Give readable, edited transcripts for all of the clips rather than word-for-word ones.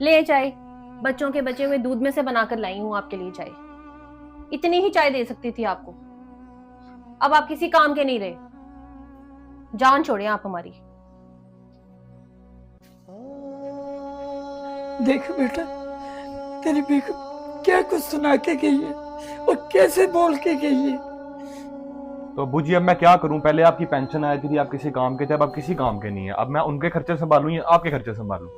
ले चाय, बच्चों के बचे हुए दूध में से बनाकर लाई हूं आपके लिए चाय। इतनी ही चाय दे सकती थी आपको। अब आप किसी काम के नहीं रहे, जान छोड़े आप हमारी। देख बेटा, तेरी बेगम क्या कुछ सुना के गई है और कैसे बोल के गई है। तो अब्बू जी अब मैं क्या करूं? पहले आपकी पेंशन आई थी, आप किसी काम के थे, अब आप किसी काम के नहीं है। अब मैं उनके खर्चे संभालूं या आपके खर्चे संभालूं?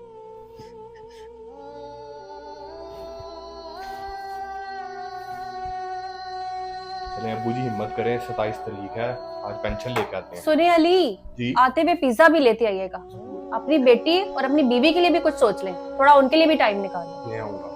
चलें अब्बू जी, हिम्मत करें, 27 तारीख है, आज पेंशन लेके आते हैं। सुने अली जी आते हुए पिज्जा भी लेते आइएगा। अपनी बेटी और अपनी बीवी के लिए भी कुछ सोच लें, थोड़ा उनके लिए भी टाइम निकालें। ले आऊंगा।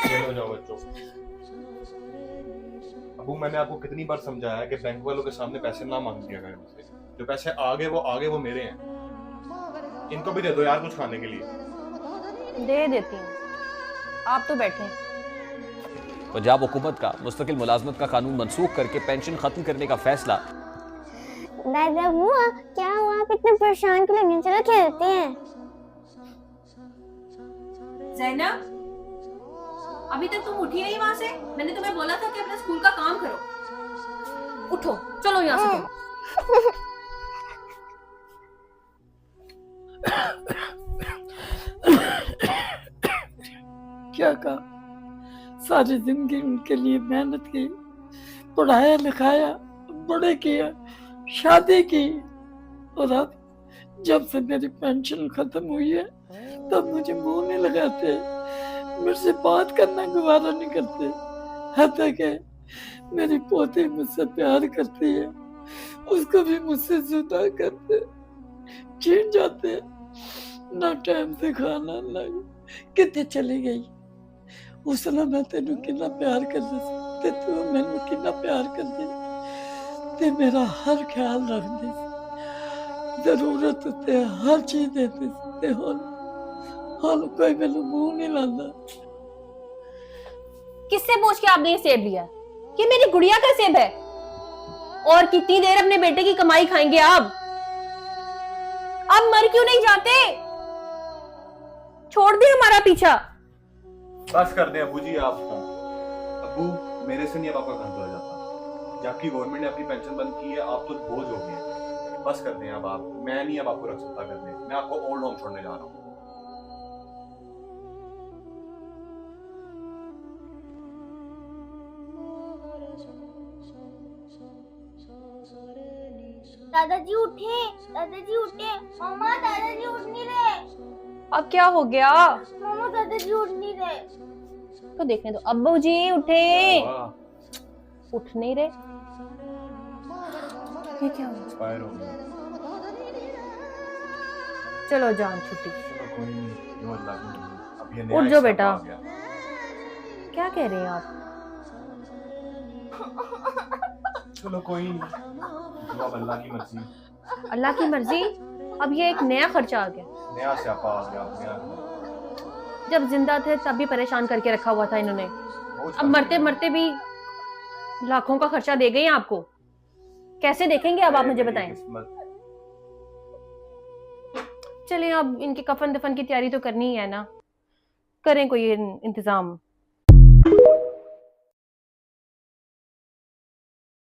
चलो जाओ बच्चों। अबू मैंने आपको कितनी बार समझाया कि बैंक वालों के सामने पैसे ना मांग दिया करें मुझसे। जो पैसे आगे वो मेरे हैं। इनको भी दे दो यार कुछ खाने के लिए। दे देती हूँ, आप तो बैठे। पंजाब हुकूमत का मुस्तकिल मुलाजमत का कानून मनसूख करके पेंशन खत्म करने का फैसला। दादा हुआ क्या हुआ, आप इतने परेशान क्यों लगे? चलो खेलते हैं। ज़ैनब, अभी तक तुम उठी नहीं वहां से? मैंने तुम्हें बोला था कि अपने स्कूल का काम करो। उठो, चलो यहाँ से तुम। क्या कहा, सारी जिंदगी उनके लिए मेहनत की, पढ़ाया लिखाया, बड़े किया, शादी की, और अब जब से मेरी पेंशन खत्म हुई है तब मुझे मुंह नहीं लगाते, मेरे से बात करना गवारा नहीं करते। हत्या के मेरी पोती मुझसे प्यार करती है, उसको भी मुझसे जुदा करते, छीन जाते, ना टाइम से खाना ना कितने चली गई। उसने मैं तेनू कितना प्यार करती ते तू मैनू कितना प्यार करती ते मेरा हर ख्याल रखती, जरूरत ते हर चीज देती ते हुण कोई मैनू मुंह नहीं लांदा। किससे पूछ के आपने ये सेब लिया? ये मेरी गुड़िया का सेब है। और कितनी देर अपने बेटे की कमाई खाएंगे आप? अब मर क्यों नहीं जाते? छोड़ दे हमारा पीछा। बस कर दें अबू जी आप। अबू मेरे से नहीं अब आपका घर चला जाता। जबकि गवर्नमेंट ने अपनी पेंशन बंद की है, आप तो बोझ हो गए हैं। बस कर दें अब आप। मैं नहीं अब आपको रख सकता करने। मैं आपको ओल्ड होम छोड़ने जा रहा हूँ। दादाजी उठे, दादाजी उठे। मम्मा दादाजी उठ नहीं रहे। अब क्या हो गया? मम्मा दादाजी उठ नहीं रहे। तो देखने दो। अब्बू जी उठे। उठ नहीं रहे। ये क्या हुआ? एक्सपायर हो गया। चलो जान छुट्टी। चलो कोई नहीं, जो अल्लाह की मर्जी। अब ये उठ नया जाओ हिस्सा बेटा। आ गया। क्या कह रहे हैं आप? चलो कोई नहीं, जो अब अल्लाह की मर्जी। अल्लाह की मर्जी। अब ये एक नया खर्चा आ गया। नया स्यापा आ गया। नया जब जिंदा थे तब भी परेशान करके रखा हुआ था इन्होंने। बोझ अब कर मरते दिया। मरते भी लाखों का खर्चा दे गए हैं आपको। कैसे देखेंगे अब आप मुझे मेरी बताएं। किस्मत। चलें अब इनके कफन दफन की तैयारी तो करनी ही है ना। करें कोई इंतजाम।